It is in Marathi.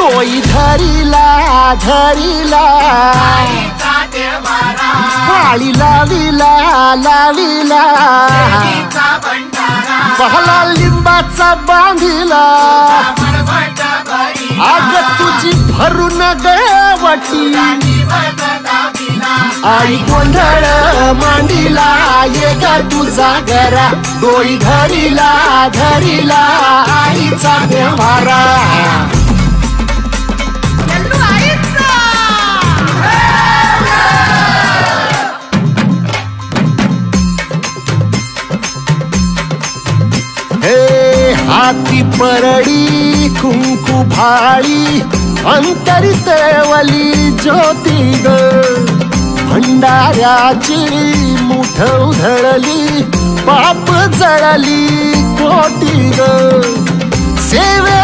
डोई धरिला धरिला पाळी लाविला लाविला पहला लिंबाचा बांधिला आग तुझी भरून गवटी आई गोंधळ मांडिला ये ग तुझा घरा डोई धरिला धरिला आईचा देवारा हाती परडी कुंकू भाळी अंतरी तेवली ज्योती ग भंडाऱ्याची मुठ उधळली पाप जळली कोटी ग सेवे